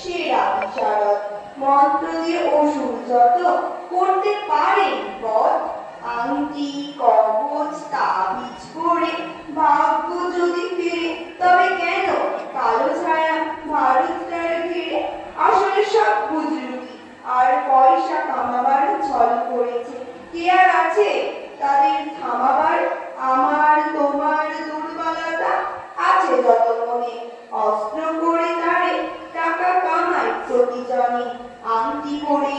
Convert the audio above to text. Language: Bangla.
সেরা বিশারদ, মন্ত্র দিয়ে অসুর যত করতে পারে বিপদ। আংটি কবচ তাবিজ পরে ভাগ্য যদি ফিরে, তবে কেন কালো ছায়া ভারতটারে ঘিরে? আসলে সব বুজরুকি আর পয়সা কামাবার ছল করেছে। কে আর আছে তাদের থামাবার? আমার তোমার দুর্বলতা আছে যত মনে, অস্ত্র করে তারে টাকা কামায় প্রতিজনে। আংটি পরে